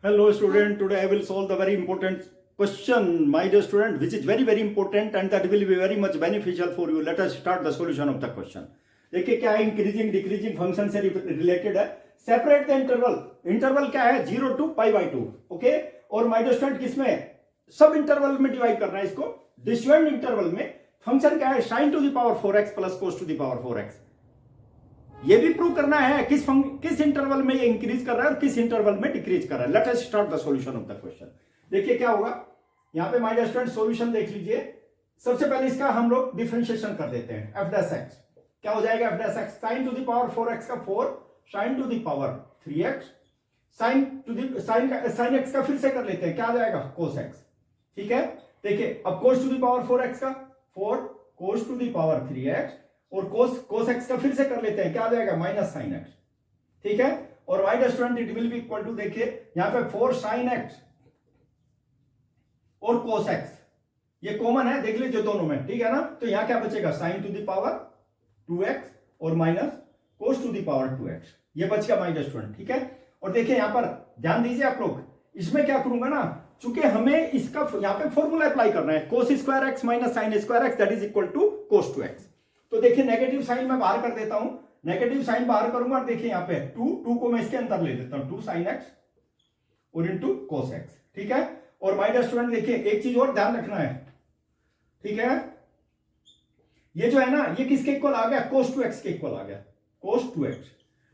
Hello student, today I will solve the very important question, my dear student, which is very important and that will be very much beneficial for you. Let us start the solution of the question. देखिए क्या है, increasing decreasing function से related है. Separate the interval. Interval क्या है? 0 to π/2. Okay. और my dear student किसमें? सब इंटरवल में डिवाइड करना है इसको. डिस्जॉइंट इंटरवल में फंक्शन क्या है? sin to the power 4x plus cos to the power 4x. ये भी प्रूव करना है किस इंटरवल में ये इंक्रीज कर रहा है और किस इंटरवल में डिक्रीज कर रहा है. Let us start the solution of the question. देखिए क्या होगा यहां पे माय डियर स्टूडेंट सॉल्यूशन देख लीजिए. सबसे पहले इसका हम लोग डिफरेंशिएशन कर देते हैं. f डैश x क्या हो जाएगा? f dash x sin to the power 4x का 4 sin to the power 3x sin x का फिर से कर लेते हैं. क्या आ जाएगा? cos x. ठीक है. देखिए अब cos to the power 4x का 4 cos to the power 3x और cos x का फिर से कर लेते हैं. क्या आ जाएगा? Minus sine x. ठीक है. और my dear student it will be equal to, देखिए यहां पे 4 sin x और cos x ये कॉमन है, देख लीजिए दोनों में. ठीक है ना. तो यहां क्या बचेगा? sin to the power 2x और minus cos to the power 2x. ये बच गया माय डियर स्टूडेंट. ठीक है. और देखिए यहां पर ध्यान दीजिए आप लोग, इसमें क्या करूंगा ना, चूंकि हमें इसका यहां पे फॉर्मूला अप्लाई करना है. cos square x minus sin square x that is equal to cos 2x. तो देखिए नेगेटिव साइन मैं बाहर कर देता हूं. नेगेटिव साइन बाहर करूंगा और देखिए यहां पे 2 को मैं इसके अंदर ले देता हूं. 2 sin x और इनटू cos x. ठीक है. और माय डियर स्टूडेंट देखिए एक चीज और ध्यान रखना है. ठीक है. ये जो है ना ये किसके इक्वल आ गया? cos 2x के इक्वल आ गया. cos 2x.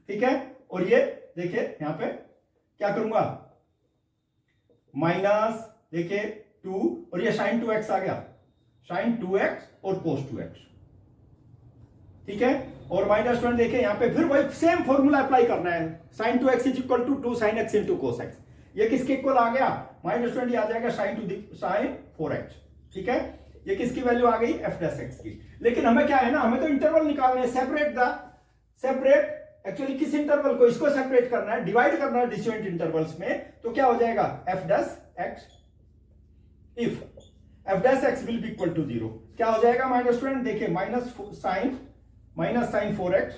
ठीक है. और ये देखिए यहां पे क्या करूंगा? माइनस देखिए 2 और ये sin 2x आ गया. sin 2x और cos 2x. ठीक है. और माय डियर स्टूडेंट देखिए यहां पे फिर वही सेम फॉर्मूला अप्लाई करना है. sin 2x is equal to 2 sin x into cos x. ये किसके इक्वल आ गया? माय डियर स्टूडेंट ये आ जाएगा sin 4x. ठीक है. ये किसकी वैल्यू आ गई? f डैश x की. लेकिन हमें क्या है ना, हमें तो इंटरवल निकालना है. सेपरेट एक्चुअली किस इंटरवल को? इसको सेपरेट करना है, डिवाइड करना है डिस्जॉइंट इंटरवल्स में. तो क्या हो जाएगा? f dash x if f dash x will be equal to 0 क्या हो जाएगा माय डियर स्टूडेंट? देखिए minus sin 4x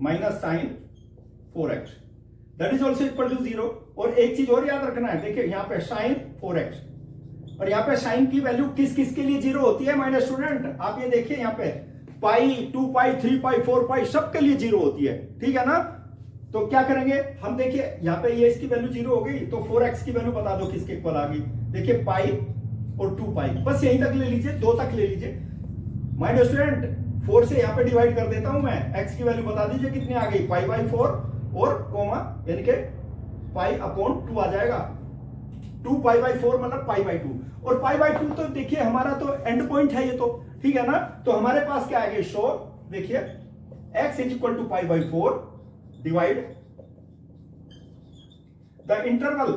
minus sin 4x that is also equal to 0. और एक चीज और याद रखना है. देखिए यहां पे sin 4x और यहां पे sin की वैल्यू किस किस के लिए 0 होती है माय डियर स्टूडेंट? आप ये देखिए यहां पे पाई 2 पाई 3 पाई 4 पाई सबके लिए 0 होती है. ठीक है ना. तो क्या करेंगे हम? देखिए यहां पे ये इसकी वैल्यू 0 हो गई तो 4x की वैल्यू बता दो किसके इक्वल आ गई. देखिए पाई और 2 पाई बस यहीं तक ले लीजिए, 2 तक ले लीजिए. माय डियर स्टूडेंट 4 से यहां पे डिवाइड कर देता हूं मैं. x की वैल्यू बता दीजिए कितनी आ गई? पाई बाई 4 और कोमा यानी कि पाई अपॉन 2 आ जाएगा. 2 पाई बाई 4 मतलब पाई बाई 2. और पाई बाई 2 तो देखिए हमारा तो एंड पॉइंट है ये तो. ठीक है ना. तो हमारे पास क्या आएगा? शो देखिए x is equal to pi by 4 divide the interval.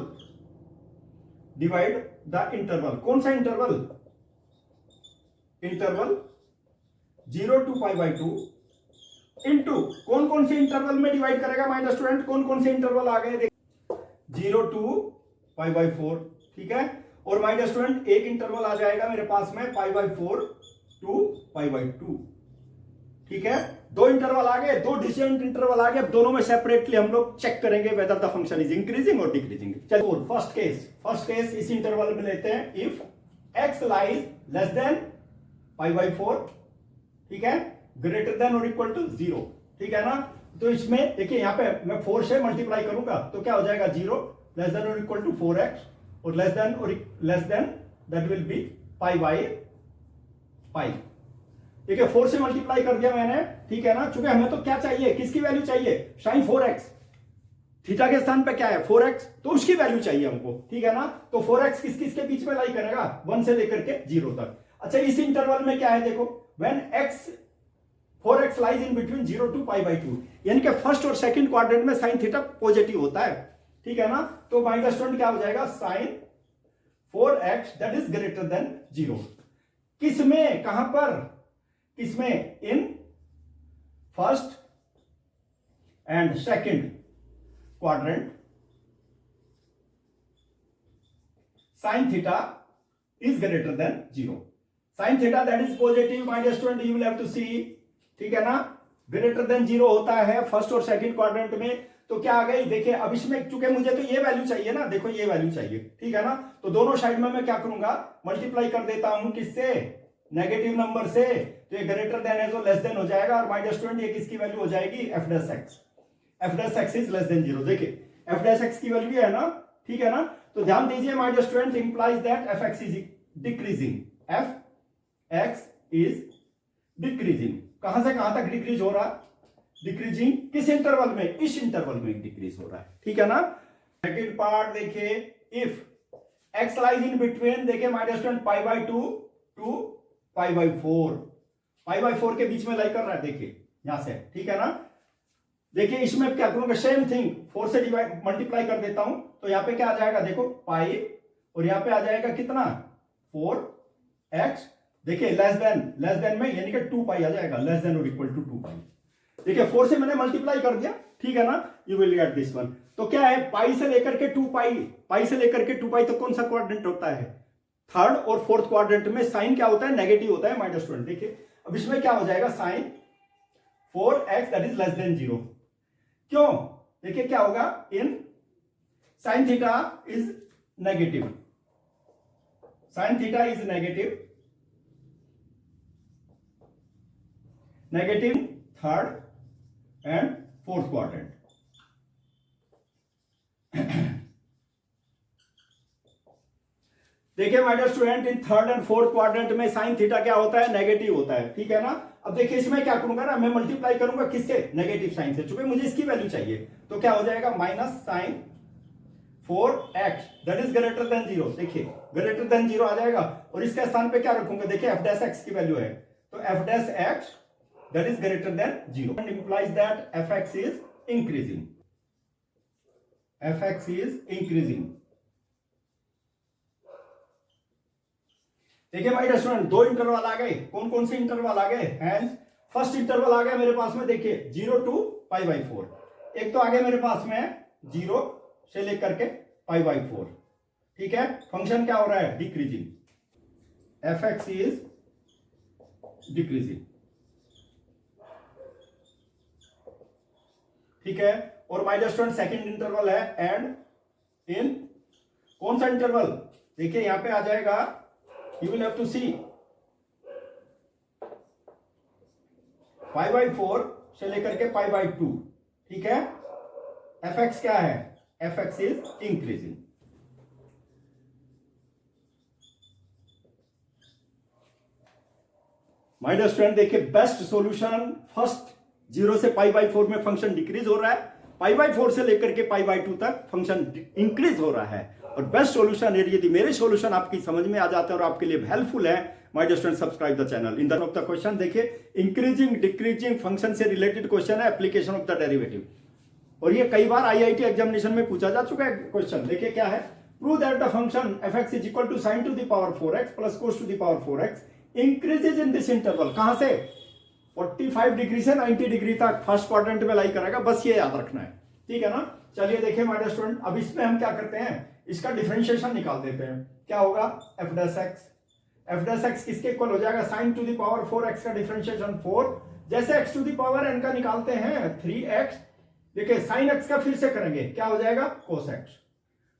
Divide the interval. कौन सा interval? Interval 0 to pi by 2 into कौन कौन से इंटरवल में डिवाइड करेगा माय डियर स्टूडेंट? कौन कौन से इंटरवल आ गए? 0 टू पाई बाई 4. ठीक है. और माय डियर स्टूडेंट एक इंटरवल आ जाएगा मेरे पास में pi by 4 to pi by 2. ठीक है. 2 इंटरवल आ गए, 2 डिस्टिंक्ट इंटरवल आ गए. अब दोनों में सेपरेटली हम लोग चेक करेंगे whether the function is increasing और डिक्रीजिंग. चलो फर्स्ट केस इस इंटरवल में लेते हैं. If x lies less than pi by 4. ठीक है. ग्रेटर देन और इक्वल टू 0. ठीक है ना. तो इसमें देखिए यहां पे मैं 4 से मल्टीप्लाई करूंगा तो क्या हो जाएगा? 0 लेस देन और इक्वल टू 4x और less than that will be pi by pi. ठीक है. 4 से मल्टीप्लाई कर दिया मैंने. ठीक है ना. चूंकि हमें तो क्या चाहिए? किसकी वैल्यू चाहिए? sin 4x. थीटा के स्थान पे क्या है? 4x. तो उसकी वैल्यू चाहिए हमको. ठीक है ना. तो 4x किस किस के बीच में लाई करेगा? 1 से लेकर के 0 तक. अच्छा इस इंटरवल में क्या है? देखो when 4x lies in between 0 to pi by 2 यानी कि फर्स्ट और सेकंड क्वाड्रेंट में sin थीटा पॉजिटिव होता है. ठीक है ना. तो माय डियर स्टूडेंट क्या हो जाएगा? sin 4x that is greater than 0. किसमें? कहां पर? किसमें? In first and second quadrant sin theta is greater than 0. sin theta that is positive my dear student you will have to see. ठीक है ना. ग्रेटर देन 0 होता है first और सेकंड क्वाड्रेंट में. तो क्या आ गई, देखिए अब इसमें चूंकि मुझे तो ये वैल्यू चाहिए ना, देखो ये वैल्यू चाहिए, ठीक है ना, तो दोनों साइड में मैं क्या करूंगा, मल्टीप्लाई कर देता हूं, किससे, नेगेटिव नंबर से, तो ये ग्रेटर देन है तो लेस देन हो जाएगा, और माइनस 20 ये किसकी वैल्यू हो जाएगी, F dash x, F dash x is less than 0। देखिए एफ डैश एक्स की वैल्यू है ना, ठीक है ना, तो ध्यान दीजिए minus 20 implies that F x is decreasing, f x is decreasing, कहां से कहां तक डिक्रीज हो रहा है, डिक्रीजिंग किस इंटरवल में, इस इंटरवल में डिक्रीज हो रहा है, ठीक है ना। सेकंड पार्ट देखिए, if x lies in between, देखिए minus 20 pi by 2 two pi by 4, pi by 4 के बीच में लाई कर रहा है, देखिए यहां से, ठीक है ना। देखिए इसमें क्या करूंगा, सेम थिंग 4 से डिवाइड मल्टीप्लाई कर देता हूं, तो यहां पे क्या आ जाएगा, देखो पाई, और यहां पे आ जाएगा कितना 4x, देखिए लेस देन में यानी कि 2 पाई आ जाएगा, लेस देन और इक्वल टू 2 पाई। देखिए 4 से मैंने मल्टीप्लाई कर दिया, ठीक है ना, you will get this one. तो क्या है, पाई से लेकर के 2 पाई, पाई से लेकर के 2 पाई तो कौन सा क्वाड्रेंट होता है, थर्ड और फोर्थ क्वाड्रेंट में साइन क्या होता है, नेगेटिव होता है, माइनस 20। देखिए अब इसमें क्या हो जाएगा, sine 4x that is less than 0, क्यों, देखिए क्या होगा, in sine theta is negative, sine theta is negative, negative third and fourth quadrant. देखिए minus 20 in third and fourth quadrant में साइन थीटा क्या होता है, नेगेटिव होता है, ठीक है ना। अब देखिए इसमें क्या करूंगा ना, मैं मल्टीप्लाई करूंगा किससे, नेगेटिव साइन से, चूंकि मुझे इसकी वैल्यू चाहिए, तो क्या हो जाएगा, minus sine 4x that is greater than 0, देखिए ग्रेटर देन 0 आ जाएगा, और इसके स्थान पे क्या रखूंगा, देखिए एफ डैश एक्स की वैल्यू है, तो F dash x that is greater than 0 and implies that F x is increasing, F x is increasing. देखिए भाई स्टूडेंट, दो इंटरवल आ गए, कौन कौन से इंटरवल आ गए, एंड फर्स्ट इंटरवल आ गया मेरे पास में, देखिए 0 टू पाई बाई 4, एक तो आ गया मेरे पास में 0 से लेकर के पाई बाई 4, ठीक है, फंक्शन क्या हो रहा है, decreasing, f x is decreasing, ठीक है, और माइनस 20 सेकेंड इंटरवल है, एंड इन कौन सा इंटरवल, देखिए यहां पे आ जाएगा, you will have to see pi by 4 से लेकर के पाई बाई 2, ठीक है, एफ एक्स क्या है, F x is increasing. Minus 20 देखिए बेस्ट सॉल्यूशन, फर्स्ट 0 से पाई बाई 4 में फंक्शन डिक्रीज हो रहा है, पाई बाई 4 से लेकर के पाई बाई 2 तक फंक्शन इंक्रीज हो रहा है, और बेस्ट सॉल्यूशन है, यदि मेरे सॉल्यूशन आपकी समझ में आ जाते हैं और आपके लिए हेल्पफुल है, my dear student subscribe the channel. In the of the question देखिए, इंक्रीजिंग डिक्रीजिंग फंक्शन से रिलेटेड क्वेश्चन है, एप्लीकेशन ऑफ द डेरिवेटिव, और ये कई बार आईआईटी एग्जामिनेशन में पूछा जा चुका है क्वेश्चन। देखिए क्या है, prove that the function f x is equal to sine to the power 4x plus cos to the power 4x increases in this interval, कहां से 45 डिग्री से 90 डिग्री तक फर्स्ट क्वाड्रेंट में लाई करेगा, बस ये याद रखना है, ठीक है ना। चलिए देखिए माय डियर स्टूडेंट, अब इसमें हम क्या करते हैं, इसका डिफरेंशिएशन निकाल देते हैं, क्या होगा, F dash x, F dash x किसके इक्वल हो जाएगा, sign to the power 4x का डिफरेंशिएशन 4, जैसे x to the power n का निकालते हैं 3x, देखिए साइन x का फिर से करेंगे, क्या हो जाएगा, कोस x,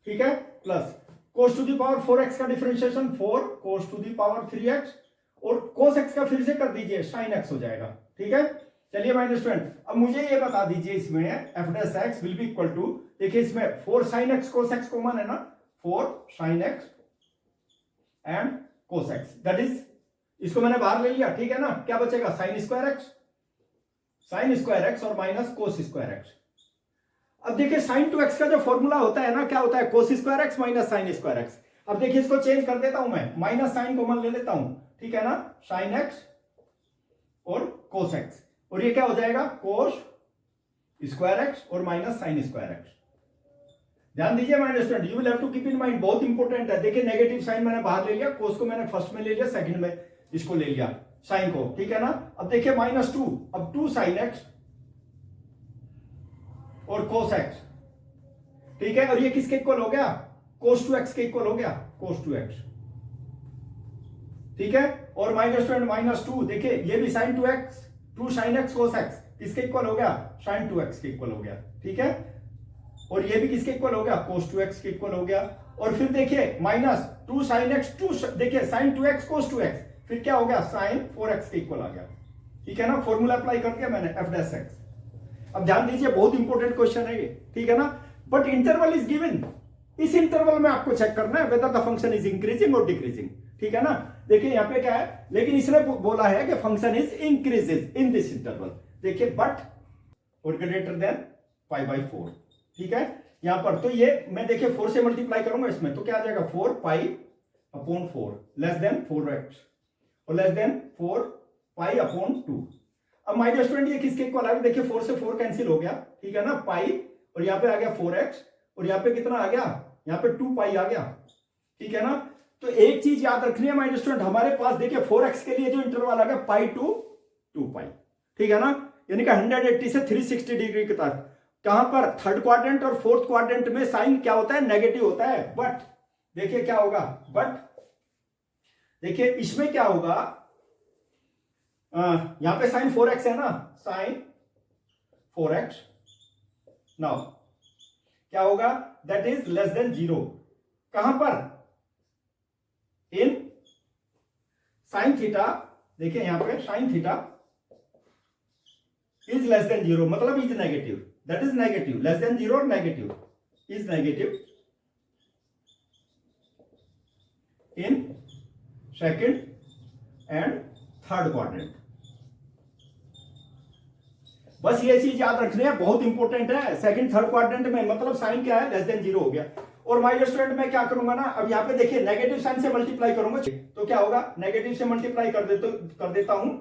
ठीक है, plus cos to the power 4x का differentiation 4 cos to the power 3x, और कोस x का फिर से कर दीजिए, साइन x हो जाएगा, ठीक है। चलिए माय डियर स्टूडेंट, अब मुझे ये बता दीजिए इसमें f dash x will be equal to, देखिए इसमें 4 sine x cos x common है ना, 4 sine x and cos x, that is, इसको मैंने बाहर ले लिया, ठीक है ना, क्या बचेगा, साइन स्क्वायर एक्स और माइनस कोस स्क्वायर एक्स। अब देखिए साइन टू एक्स का जो फॉर्मूला होता है ना, क्या होता है, कोस square x minus sine square x. अब देखिए इसको चेंज कर देता हूं मैं, माइनस साइन कॉमन ले लेता हूं, ठीक है ना, साइन एक्स और कोस एक्स, और ये क्या हो जाएगा, कोस स्क्वायर एक्स और माइनस साइन स्क्वायर एक्स। ध्यान दीजिए my dear student, you will have to keep in mind, बहुत इंपॉर्टेंट है। देखिए नेगेटिव साइन मैंने बाहर ले लिया, कोस को मैंने फर्स्ट में ले लिया, सेकंड में इसको ले लिया साइन को, ठीक है ना। अब देखिए -2, अब 2 साइन एक्स और कोस एक्स, ठीक है, और ये किसके इक्वल हो गया, कोस 2x के इक्वल हो गया, कोस 2x, ठीक है, और -2 देखिए ये भी साइन 2x, 2 साइन x कोस x किसके इक्वल हो गया, साइन 2x के इक्वल हो गया, ठीक है। और ये भी किसके इक्वल हो गया, cos 2x के इक्वल हो गया। और फिर देखिए माइनस 2 sin x 2, देखिए sin 2x cos 2x, फिर क्या हो गया, sin 4x के इक्वल आ गया। ठीक है ना, फॉर्मूला अप्लाई कर दिया मैंने f डैश x। अब ध्यान दीजिए बहुत इंपॉर्टेंट क्वेश्चन है ये, ठीक है ना, बट इंटरवल इज गिवन। इस इंटरवल में आपको चेक करना है whether the function is increasing और डिक्रीजिंग। ठीक है ना, देखिए यहाँ पे क्या है, लेकिन इसने बोला है कि function is increases in this interval. देखिए बट और ग्रेटर देन पाई बाई 4। ठीक है, यहां पर तो ये मैं देखिए 4 से मल्टीप्लाई करूंगा इसमें तो क्या आ जाएगा, 4 pi upon 4 less than 4x और लेस देन 4 पाई अपॉन 2। अब माय डियर स्टूडेंट ये किसके इक्वल आ गया, देखिए 4 से 4 कैंसिल हो गया। ठीक है ना, पाई और यहाँ पे आ गया 4x और यहाँ पे कितना आ गया, यहाँ पे 2 पाई आ गया। ठीक है ना, तो एक चीज याद रखनी है माय डियर स्टूडेंट, हमारे पास देखिए 4x के लिए जो इंटरवल आ गया पाई टू 2 पाई। ठीक है ना, यानी कि 180 से 360 डिग्री के तक। कहां पर, थर्ड क्वाड्रेंट और फोर्थ क्वाड्रेंट में साइन क्या होता है, नेगेटिव होता है। बट देखिए क्या होगा, बट देखिए इसमें क्या होगा, यहां पे साइन 4x है ना, साइन 4x, नाउ क्या होगा, दैट इज लेस देन 0। कहां पर, इन साइन थीटा, देखिए यहां पे sign theta is less than 0, मतलब is negative, that is negative, less than 0 और negative is negative in second and third quadrant. बस ये चीज याद रखनी है, बहुत इंपॉर्टेंट है। सेकंड थर्ड क्वाड्रेंट में मतलब साइन क्या है, लेस देन 0 हो गया। और माय डियर स्टूडेंट मैं क्या करूंगा ना, अब यहाँ पे देखिए नेगेटिव साइन से मल्टीप्लाई करूंगा तो क्या होगा, नेगेटिव से मल्टीप्लाई कर देता हूं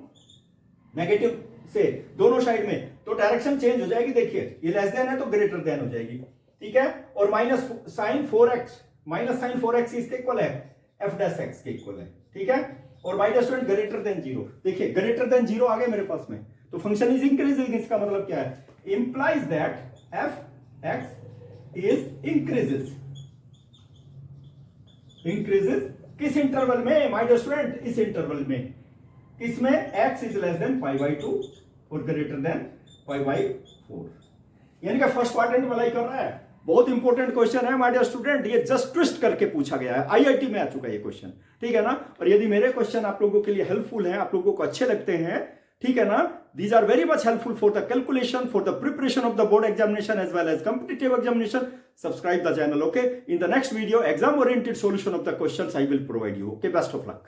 नेगेटिव से दोनों साइड में, तो डायरेक्शन चेंज हो जाएगी। देखिए ये लेस देन है तो ग्रेटर देन हो जाएगी। ठीक है, और माइनस साइन 4x इसके इक्वल है, f डैश x के इक्वल है। ठीक है, और my dear student greater than 0, देखिए ग्रेटर देन 0 आ गया मेरे पास में, तो फंक्शन इज इंक्रीजिंग। इसका मतलब क्या है, implies that f x is increases किस इंटरवल में माय डियर स्टूडेंट, इस इंटरवल में, इसमें x is less than pi by 2 और ग्रेटर देन पाई बाई 4, यानी कि फर्स्ट क्वाड्रेंट में अप्लाई कर रहा है। बहुत इंपॉर्टेंट क्वेश्चन है माय डियर स्टूडेंट, ये जस्ट ट्विस्ट करके पूछा गया है, आईआईटी में आ चुका है ये क्वेश्चन। ठीक है ना, और यदि मेरे क्वेश्चन आप लोगों के लिए हेल्पफुल हैं, आप लोगों को अच्छे लगते हैं, ठीक है ना, these are very much helpful for the calculation, for the preparation of the board examination as well as competitive examination. Subscribe the channel, okay? In the next video, exam oriented solution of the questions I will provide you. Okay, best of luck.